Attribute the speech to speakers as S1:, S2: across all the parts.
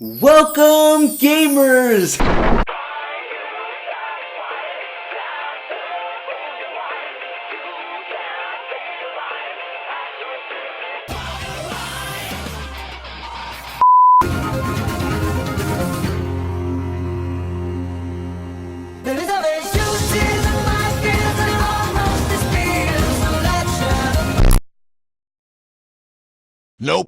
S1: Welcome, gamers!
S2: Nope.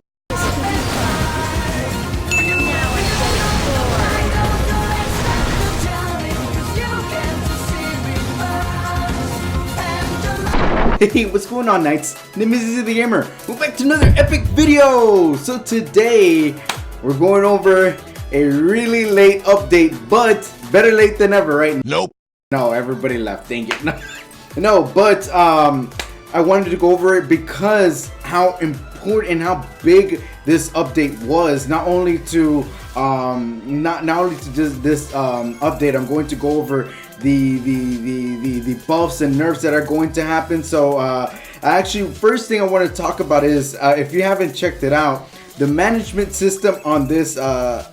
S1: Hey, what's going on, Knights? Name is Easy the Gamer. We're back to another epic video! So today, we're going over a really late update, but better late than ever, right?
S2: Nope.
S1: No, everybody left, dang it. No, but I wanted to go over it because how important and how big this update was. Not only to just this update, I'm going to go over the buffs and nerfs that are going to happen. So actually, first thing I want to talk about is if you haven't checked it out, the management system on this it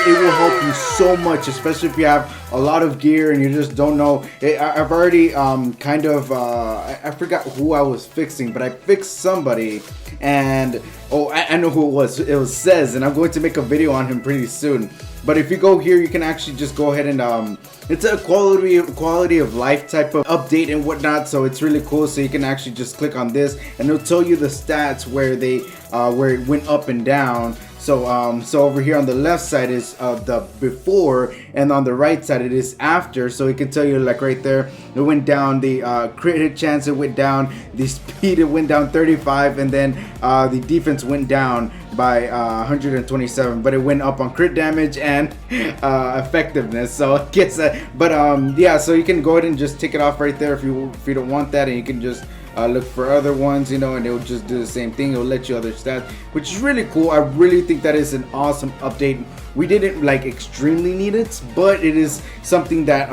S1: will help you so much, especially if you have a lot of gear and you just don't know. I've already I forgot who I was fixing, but I fixed somebody, and I know who it was. It was Says, and I'm going to make a video on him pretty soon. But if you go here, you can actually just go ahead and it's a quality of life type of update and whatnot, so it's really cool. So you can actually just click on this and it'll tell you the stats where it went up and down. So so over here on the left side is the before, and on the right side it is after. So it can tell you, like right there, it went down, the crit hit chance it went down, the speed it went down 35, and then the defense went down by 127, but it went up on crit damage and effectiveness. So I guess yeah, so you can go ahead and just take it off right there if you don't want that, and you can just look for other ones, you know, and it'll just do the same thing. It'll let you other stats, which is really cool. I really think that is an awesome update. We didn't like extremely need it, but it is something that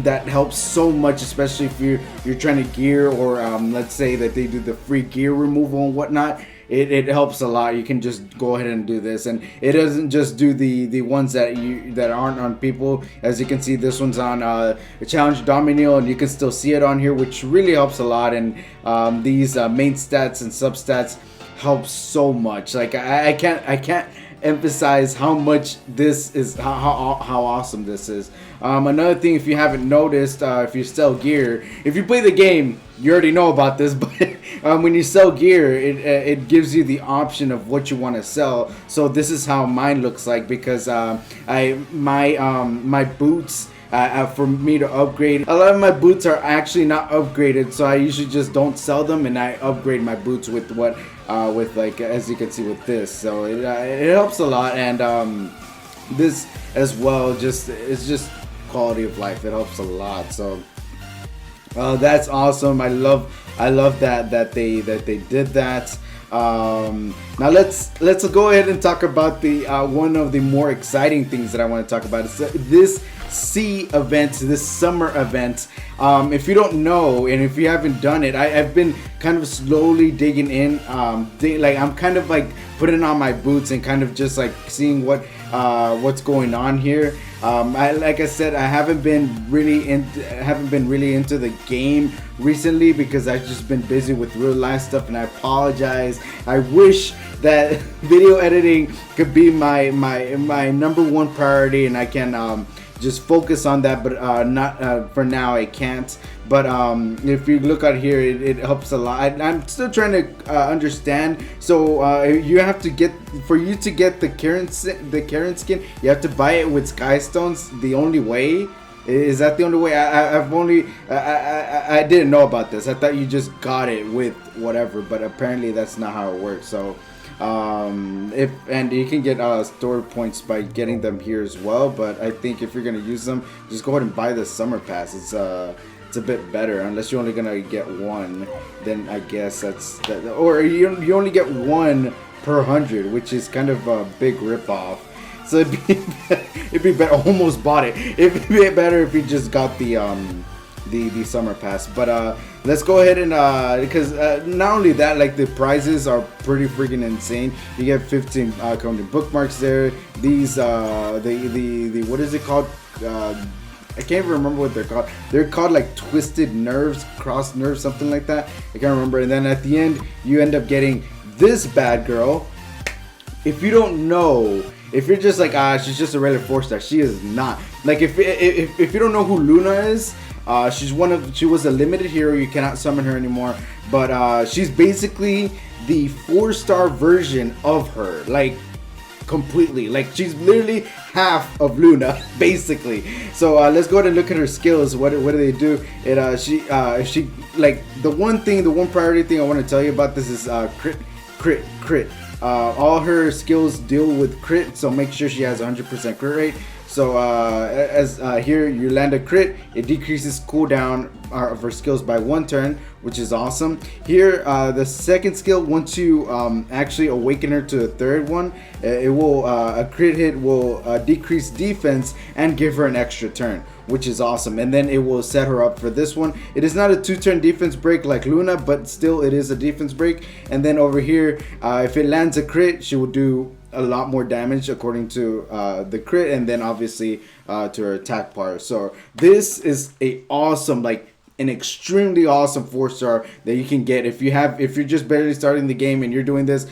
S1: that helps so much, especially if you're trying to gear, or let's say that they do the free gear removal and whatnot. It helps a lot. You can just go ahead and do this, and it doesn't just do the ones that aren't on people. As you can see, this one's on Challenge Domino, and you can still see it on here, which really helps a lot. And these main stats and substats help so much. Like I can't emphasize how much this is, how awesome this is. Another thing, if you haven't noticed, if you sell gear, if you play the game, you already know about this, but when you sell gear, it gives you the option of what you want to sell. So this is how mine looks like, because my boots, for me to upgrade, a lot of my boots are actually not upgraded, so I usually just don't sell them, and I upgrade my boots with what with, like, as you can see with this. So it helps a lot, and this as well, it's just quality of life. It helps a lot. So that's awesome. I love that they did that. Now let's go ahead and talk about the one of the more exciting things that I want to talk about. Is this event, this summer event. If you don't know, and if you haven't done it, I've been kind of slowly digging in. Like, I'm kind of like putting on my boots and kind of just like seeing what's going on here. Like I said, I haven't been really into the game recently because I've just been busy with real life stuff, and I apologize. I wish that video editing could be my number one priority, and I can just focus on that, but not for now. I can't. But if you look out here, it helps a lot. I'm still trying to understand. So you have to get, for you to get the Karen skin, you have to buy it with Sky Stones. The only way. Is that the only way? I didn't know about this. I thought you just got it with whatever, but apparently that's not how it works. So and you can get story points by getting them here as well, but I think if you're gonna use them, just go ahead and buy the summer pass. It's a bit better, unless you're only gonna get one. Then I guess that's that, or you only get one per 100, which is kind of a big ripoff. So it'd be better. Almost bought it. It'd be better if you just got the the summer pass. But let's go ahead and because not only that, like the prizes are pretty freaking insane. You get 15 counting bookmarks there. These the what is it called? I can't even remember what they're called. They're called like twisted nerves, cross nerves, something like that. I can't remember. And then at the end, you end up getting this bad girl. If you don't know, if you're just like, she's just a regular 4-star, she is not. Like if you don't know who Luna is, she was a limited hero. You cannot summon her anymore. But she's basically the 4-star version of her. Like completely, like she's literally half of Luna basically. So let's go ahead and look at her skills. What do they do? She like the one priority thing I want to tell you about this is crit. All her skills deal with crit, so make sure she has 100% crit rate. So as here you land a crit, it decreases cooldown of her skills by 1 turn, which is awesome. Here the second skill, once you actually awaken her to a third one, it will a crit hit will decrease defense and give her an extra turn, which is awesome. And then it will set her up for this one. It is not a 2-turn defense break like Luna, but still it is a defense break. And then over here, if it lands a crit, she will do a lot more damage according to the crit, and then obviously to her attack part. So this is a awesome, like an extremely awesome 4-star that you can get if you're just barely starting the game and you're doing this.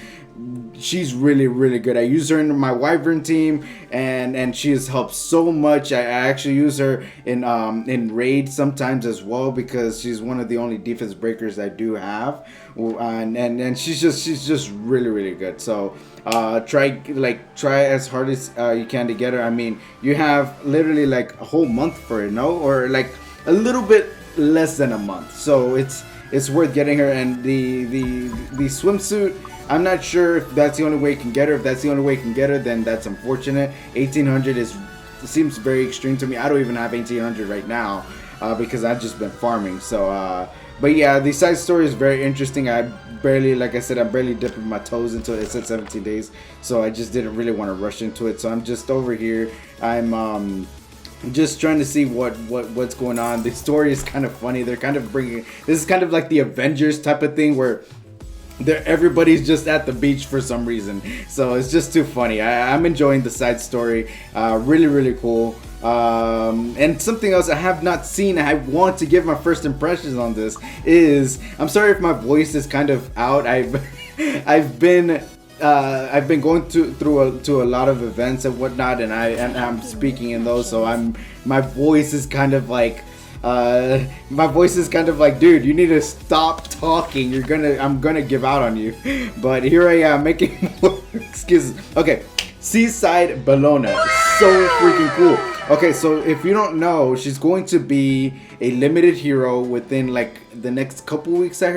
S1: She's really good. I use her in my Wyvern team, and she has helped so much. I actually use her in raid sometimes as well, because she's one of the only defense breakers I do have, and she's just really good. So try as hard as you can to get her. I mean, you have literally like a whole month for it, no, or like a little bit less than a month. So it's worth getting her. And the swimsuit, I'm not sure if that's the only way you can get her. If that's the only way you can get her, then that's unfortunate. 1800 seems very extreme to me. I don't even have 1800 right now because I've just been farming. So but yeah, the side story is very interesting. I'm barely dipping my toes into it. It said 17 days, so I just didn't really want to rush into it. So I'm just over here. I'm just trying to see what's going on. The story is kind of funny. They're kind of bringing, this is kind of like the Avengers type of thing where everybody's just at the beach for some reason. So it's just too funny. I'm enjoying the side story. Really cool. And something else I have not seen, I want to give my first impressions on this is, I'm sorry if my voice is kind of out. I've been going through a lot of events and whatnot, and I'm speaking in those, so my voice is kind of like dude, you need to stop talking. I'm gonna give out on you. But here I am making more excuses. Okay, Seaside Bellona, so freaking cool. Okay, so if you don't know, she's going to be a limited hero within like the next couple weeks. I've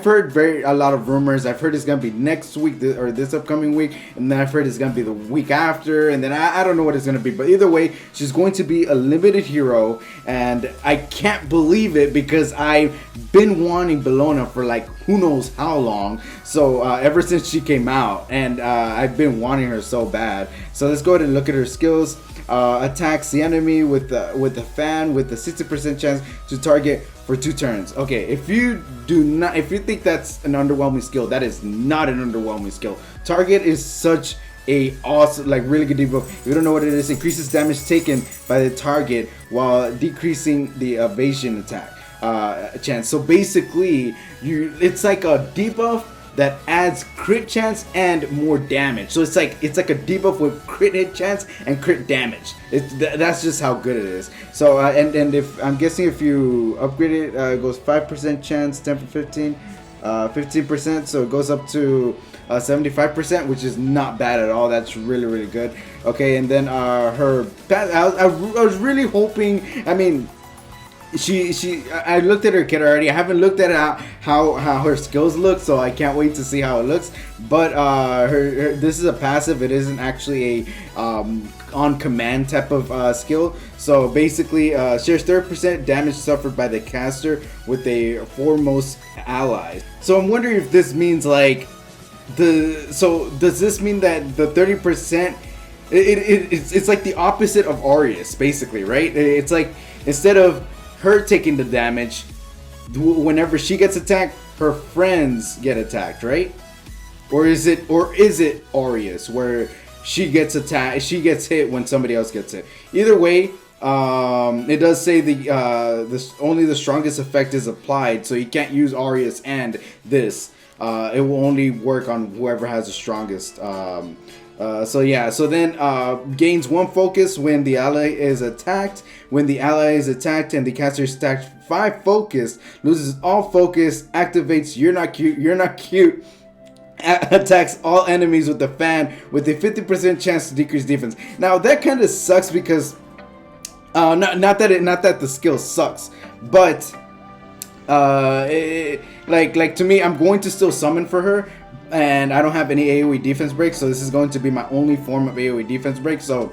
S1: heard a lot of rumors. I've heard it's gonna be next week or this upcoming week, and then I've heard it's gonna be the week after, and then I don't know what it's gonna be. But either way, she's going to be a limited hero, and I can't believe it because I've been wanting Bellona for like who knows how long. So ever since she came out, and I've been wanting her so bad. So let's go ahead and look at her skills. Attacks the enemy with a fan with a 60% chance to target for 2 turns. Okay, if you think that's an underwhelming skill, that is not an underwhelming skill. Target is such a awesome, like really good debuff. If you don't know what it is, increases damage taken by the target while decreasing the evasion attack chance. So basically, it's like a debuff that adds crit chance and more damage. So it's like a debuff with crit hit chance and crit damage. That's just how good it is. So and if I'm guessing if you upgrade it, it goes 5% chance, 10 for 15, 15%. So it goes up to 75%, which is not bad at all. That's really good. Okay, and then her I was really hoping. I mean, I looked at her kit already. I haven't looked at how her skills look, so I can't wait to see how it looks. But her this is a passive. It isn't actually a on command type of skill. So basically, shares 30% damage suffered by the caster with a foremost ally. So I'm wondering if this means like does this mean that the 30%? It's like the opposite of Arius, basically, right? It's like instead of her taking the damage. Whenever she gets attacked, her friends get attacked, right? Or is it Aureus where she gets attacked, she gets hit when somebody else gets hit? Either way, it does say only the strongest effect is applied, so you can't use Aureus and this. It will only work on whoever has the strongest. So yeah, so then gains 1 focus when the ally is attacked. When the ally is attacked and the caster is attacked, 5 focus, loses all focus, activates You're Not Cute, attacks all enemies with the fan with a 50% chance to decrease defense. Now that kind of sucks because not that the skill sucks, but like to me, I'm going to still summon for her. And I don't have any AoE defense break, so this is going to be my only form of AoE defense break. So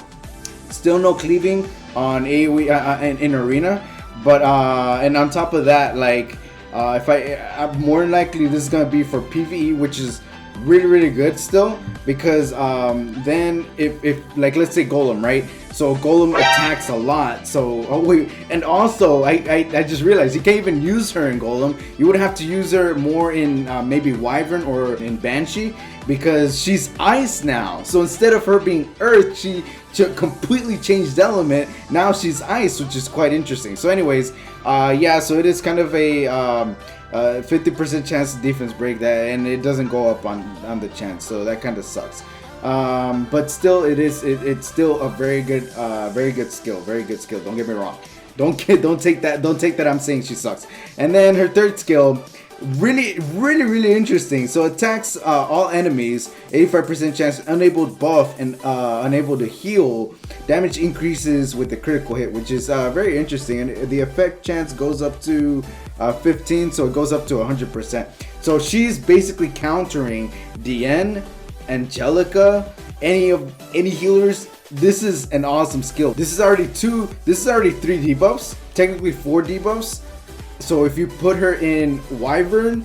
S1: still no cleaving on AoE in arena, but and on top of that, like if I'm more than likely this is gonna be for PvE, which is really good still, because then if like let's say Golem, right? So Golem attacks a lot. So and also I just realized you can't even use her in Golem. You would have to use her more in maybe Wyvern or in Banshee, because she's ice now. So instead of her being earth, she completely changed element. Now she's ice, which is quite interesting. So anyways, yeah, so it is kind of a 50% chance to defense break that, and it doesn't go up on the chance, so that kind of sucks. But still, it's still a very good skill. Don't get me wrong. Don't take that I'm saying she sucks. And then her third skill, really interesting. So attacks all enemies, 85% chance, unable to buff and unable to heal. Damage increases with the critical hit, which is very interesting. And the effect chance goes up to 15, so it goes up to 100%. So she's basically countering DN, Angelica, any healers. This is an awesome skill. This is already 3 debuffs, technically 4 debuffs. So if you put her in Wyvern,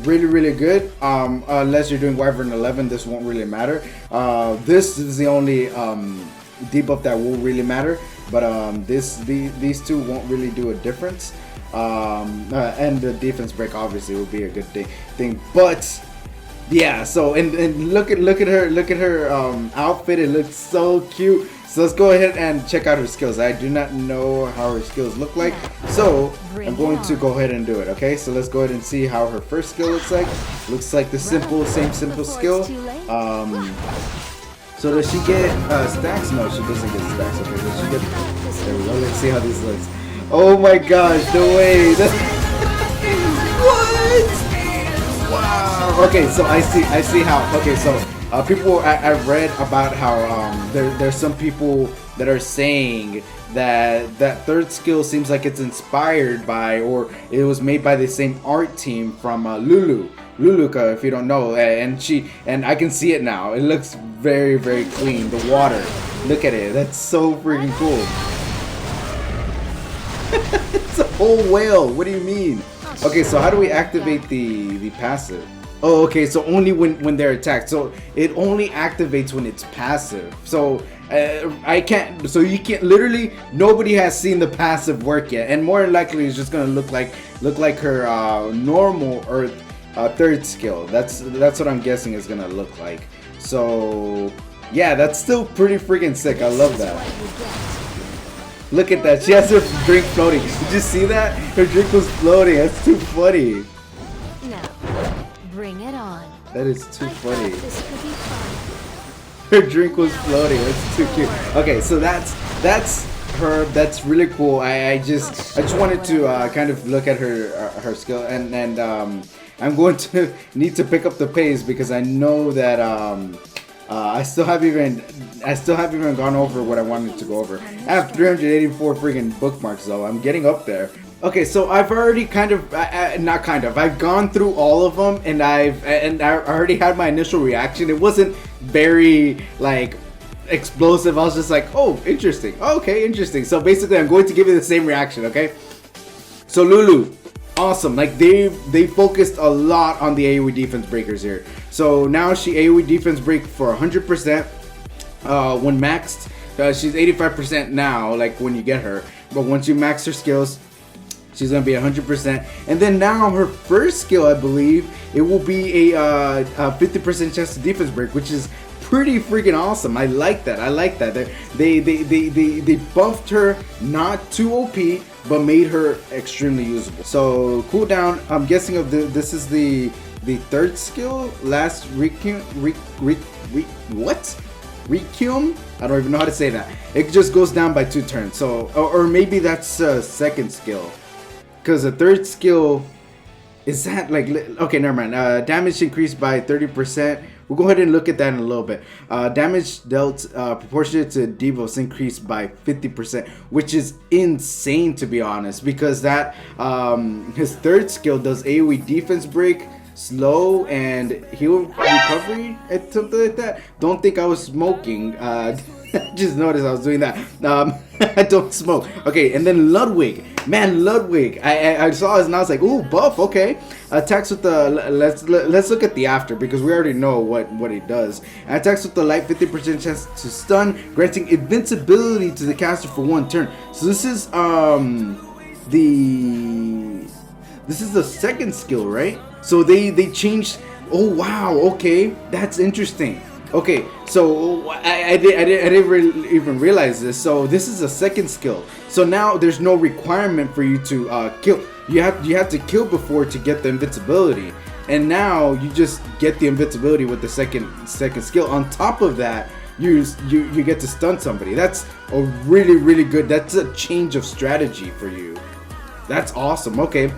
S1: really good. Unless you're doing Wyvern 11, this won't really matter. This is the only debuff that will really matter. But these two won't really do a difference. And the defense break obviously will be a good thing. But yeah, so and look at her outfit. It looks so cute. So let's go ahead and check out her skills. I do not know how her skills look like, so I'm going to go ahead and do it. Okay, so let's go ahead and see how her first skill looks like. Looks like the same simple skill. So does she get stacks? No, she doesn't get stacks. Okay, does she get? There we go. Let's see how this looks. Oh my gosh, no way. What? Wow. Okay, so I see how. Okay, so people, I've read about how there's some people that are saying that third skill seems like it's inspired by, or it was made by the same art team from Luluka, if you don't know, and I can see it now. It looks very clean. The water, look at it. That's so freaking cool. It's a whole whale. What do you mean? Okay, so how do we activate the passive? Oh, okay, so only when they're attacked. So it only activates when it's passive. So I can't. So you can't. Literally, nobody has seen the passive work yet, and more than likely, it's just gonna look like her normal Earth third skill. That's what I'm guessing is gonna look like. So yeah, that's still pretty freaking sick. I love that. Look at that. She has her drink floating. Did you see that? Her drink was floating. That's too funny.
S2: Now, bring it on.
S1: That is too funny.
S2: This could be fun.
S1: Her drink was floating. That's too cute. Okay, so that's her. That's really cool. I just wanted to kind of look at her skill, and I'm going to need to pick up the pace because I know that I still haven't even gone over what I wanted to go over. I have 384 freaking bookmarks though. I'm getting up there. Okay, so I've already I've gone through all of them, and I already had my initial reaction. It wasn't very like explosive. I was just like, oh, interesting. Okay, interesting. So basically, I'm going to give you the same reaction. Okay. So Lulu, awesome. Like they focused a lot on the AoE defense breakers here. So now she AoE defense break for 100% when maxed. She's 85% now, like when you get her. But once you max her skills, She's gonna be 100%. And then now her first skill, I believe, it will be a 50% chance to defense break, which is pretty freaking awesome. I like that. I like that. They buffed her not too OP, but made her extremely usable. So cooldown, I'm guessing of this is the third skill, last Requiem. What? Requiem? I don't even know how to say that. It just goes down by 2 turns. So, or maybe that's second skill, because the third skill is that like, okay, never mind. Damage increased by 30%. We'll go ahead and look at that in a little bit. Damage dealt proportionate to Devos increased by 50%, which is insane, to be honest, because that his third skill does AoE defense break, slow, and heal recovery, something like that. Don't think I was smoking. Just noticed I was doing that. I don't smoke. Okay, and then Ludwig. Man, Ludwig. I saw this and I was like, ooh, buff. Okay. Attacks with the let's look at the after, because we already know what it does. Attacks with the light 50% chance to stun, granting invincibility to the caster for 1 turn. So this is the second skill, right? So they changed. Oh wow. Okay, that's interesting. Okay, so I didn't even realize this. So this is a second skill. So now there's no requirement for you to kill. You have to kill before to get the invincibility, and now you just get the invincibility with the second skill. On top of that, you get to stun somebody. That's a really good. That's a change of strategy for you. That's awesome. Okay.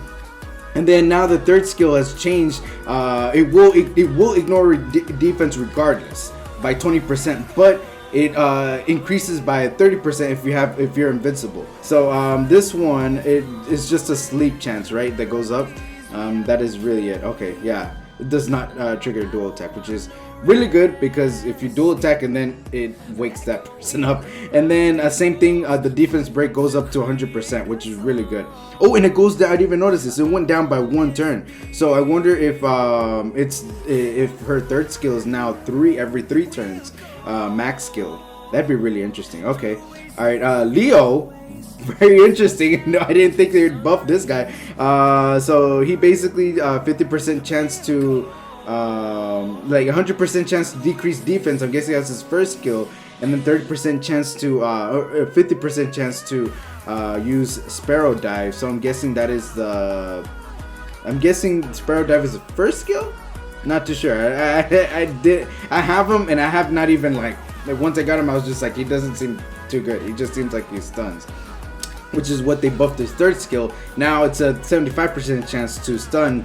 S1: And then now the third skill has changed. It will ignore defense regardless by 20%, but it increases by 30% if you're invincible. So this one, it is just a sleep chance, right? That goes up. That is really it. Okay, yeah. It does not trigger a dual attack, which is really good, because if you dual attack and then it wakes that person up. And then same thing, the defense break goes up to 100%, which is really good. Oh, and it goes down. I didn't even notice this. It went down by 1 turn. So I wonder if if her third skill is now every 3 turns, max skill. That'd be really interesting. Okay, all right. Leo. Very interesting. No, I didn't think they'd buff this guy. So he basically 50% chance to like 100% chance to decrease defense. I'm guessing that's his first skill, and then 30% chance to 50% chance to use Sparrow Dive. So I'm guessing that is I'm guessing Sparrow Dive is the first skill. Not too sure. I have him, and I have not even like once I got him, I was just like, he doesn't seem too good. He just seems like he stuns, which is what they buffed his third skill. Now it's a 75% chance to stun.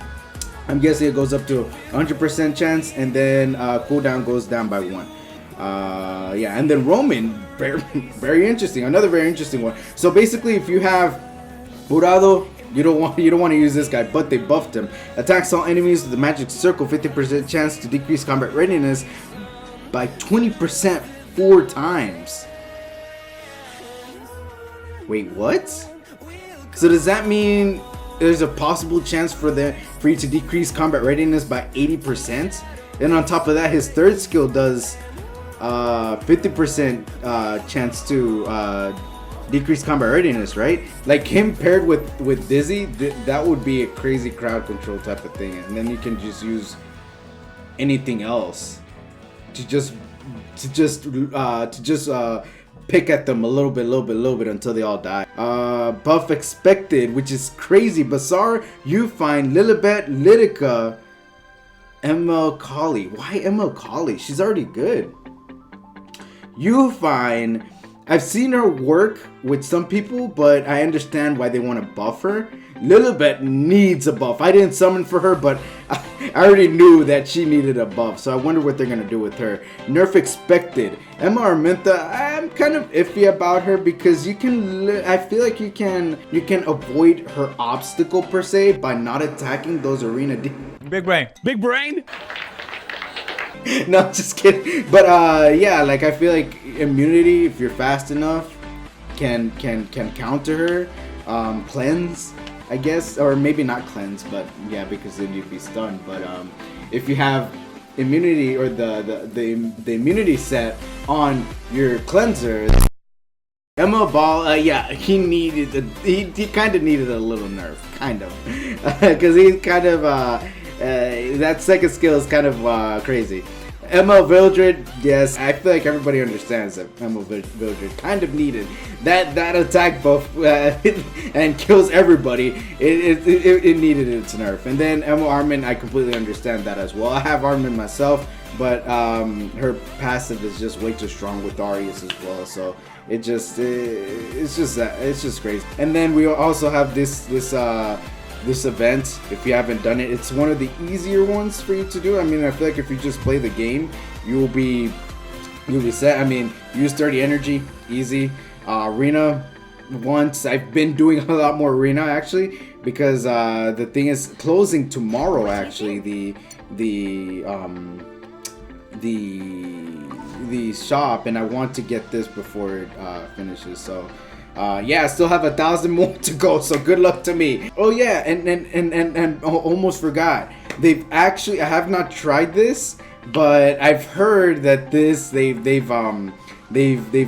S1: I'm guessing it goes up to 100% chance, and then cooldown goes down by 1. Yeah, and then Roman, very interesting. Another very interesting one. So basically, if you have Jurado, you don't want to use this guy, but they buffed him. Attacks all enemies with the magic circle, 50% chance to decrease combat readiness by 20% 4 times. Wait, what? So does that mean there's a possible chance for you to decrease combat readiness by 80%? And on top of that, his third skill does 50% chance to decrease combat readiness, right? Like him paired with Dizzy, that would be a crazy crowd control type of thing. And then you can just use anything else to just pick at them a little bit until they all die. Buff expected, which is crazy. Bazaar, you find Lilibet, Lidica, ML Kali. Why ML Kali? She's already good. You find, I've seen her work with some people, but I understand why they want to buff her. Lilibet needs a buff. I didn't summon for her, but I already knew that she needed a buff, so I wonder what they're gonna do with her. Nerf expected. Emma Arminta, I'm kind of iffy about her, because I feel like you can avoid her obstacle per se by not attacking those arena
S3: Big brain.
S1: No, just kidding. But yeah, like I feel like immunity, if you're fast enough, can counter her. Cleanse, I guess, or maybe not cleanse, but yeah, because then you'd be stunned. But if you have immunity, or the immunity set on your cleanser, Emma Ball, yeah, he kind of needed a little nerf, kind of, because he's kind of that second skill is kind of crazy. Emma Vildred, yes, I feel like everybody understands that Emma Vildred kind of needed that attack buff and kills everybody. It needed its nerf. And then Emma Armin, I completely understand that as well. I have Armin myself, but her passive is just way too strong with Darius as well. So it's just crazy. And then we also have this event. If you haven't done it, it's one of the easier ones for you to do. I mean, I feel like if you just play the game, you'll be set. I mean, use 30 energy, easy. Arena, once I've been doing a lot more arena actually, because the thing is closing tomorrow actually, the shop, and I want to get this before it finishes. So yeah, I still have 1,000 more to go, so good luck to me. Oh yeah, and almost forgot. They've actually, I have not tried this, but I've heard that they've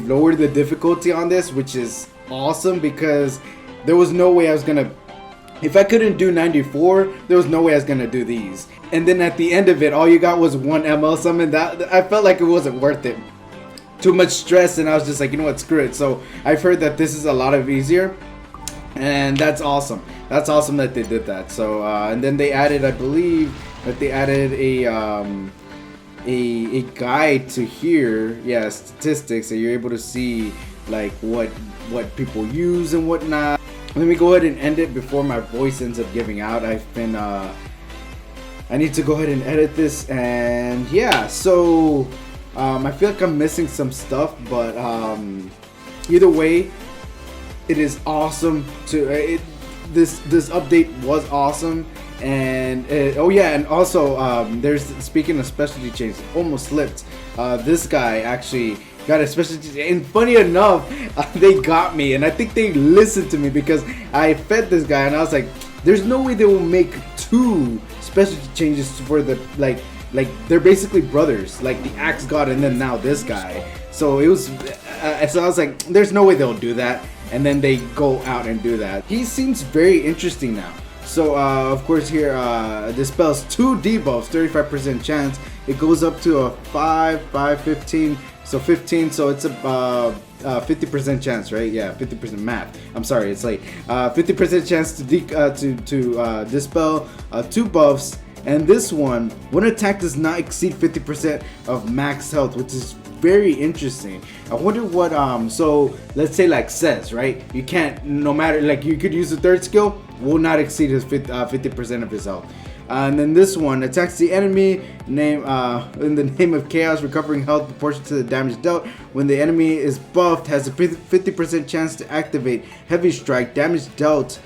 S1: lowered the difficulty on this, which is awesome, because there was no way I was gonna, if I couldn't do 94, there was no way I was gonna do these. And then at the end of it, all you got was one ML summon. That I felt like it wasn't worth it. Too much stress, and I was just like, you know what, screw it. So I've heard that this is a lot of easier, and that's awesome. That's awesome that they did that. So and then they added, I believe that they added a guide to here, yeah, statistics, so you're able to see like what people use and whatnot. Let me go ahead and end it before my voice ends up giving out. I've been I need to go ahead and edit this, and yeah, so I feel like I'm missing some stuff, but either way, it is awesome to this update was awesome. And oh yeah, and also there's, speaking of specialty changes, almost slipped. This guy actually got a specialty, and funny enough, they got me, and I think they listened to me, because I fed this guy, and I was like, there's no way they will make two specialty changes for the like they're basically brothers, like the Axe God and then now this guy. So it was so I was like, there's no way they'll do that, and then they go out and do that. He seems very interesting now. So of course here dispels 2 debuffs, 35% chance. It goes up to a 5, 15, so 15. So it's a 50% chance, right? Yeah, 50% math. I'm sorry, it's late. 50% chance to dispel 2 buffs. And this one attack does not exceed 50% of max health, which is very interesting. I wonder what so let's say like says, right, you can't, no matter, like you could use the third skill, will not exceed his 50% of his health. And then this one attacks the enemy name in the name of chaos, recovering health proportional to the damage dealt. When the enemy is buffed, has a 50% chance to activate heavy strike. Damage dealt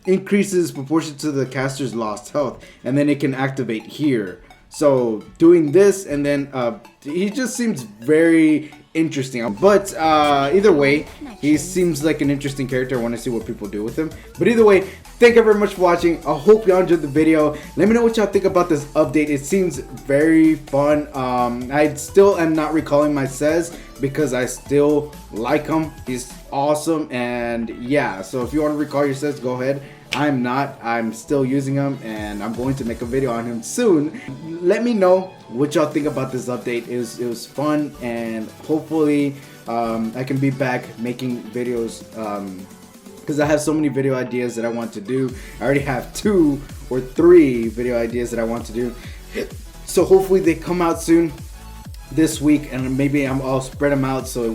S1: increases proportion to the caster's lost health, and then it can activate here. So doing this, and then he just seems very interesting. But either way, he seems like an interesting character. I want to see what people do with him. But either way, thank you very much for watching. I hope y'all enjoyed the video. Let me know what y'all think about this update. It seems very fun. I still am not recalling my says, because I still like him. He's awesome. And yeah, so if you want to recall your says, go ahead. I'm not. I'm still using him, and I'm going to make a video on him soon. Let me know what y'all think about this update. It was fun, and hopefully I can be back making videos, because I have so many video ideas that I want to do. I already have 2 or 3 video ideas that I want to do, so hopefully they come out soon this week, and maybe I'll spread them out so I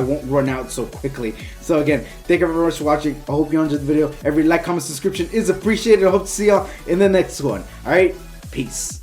S1: won't run out so quickly. So again, thank you very much for watching. I hope you enjoyed the video. Every like, comment, subscription is appreciated. I hope to see y'all in the next one. All right, peace.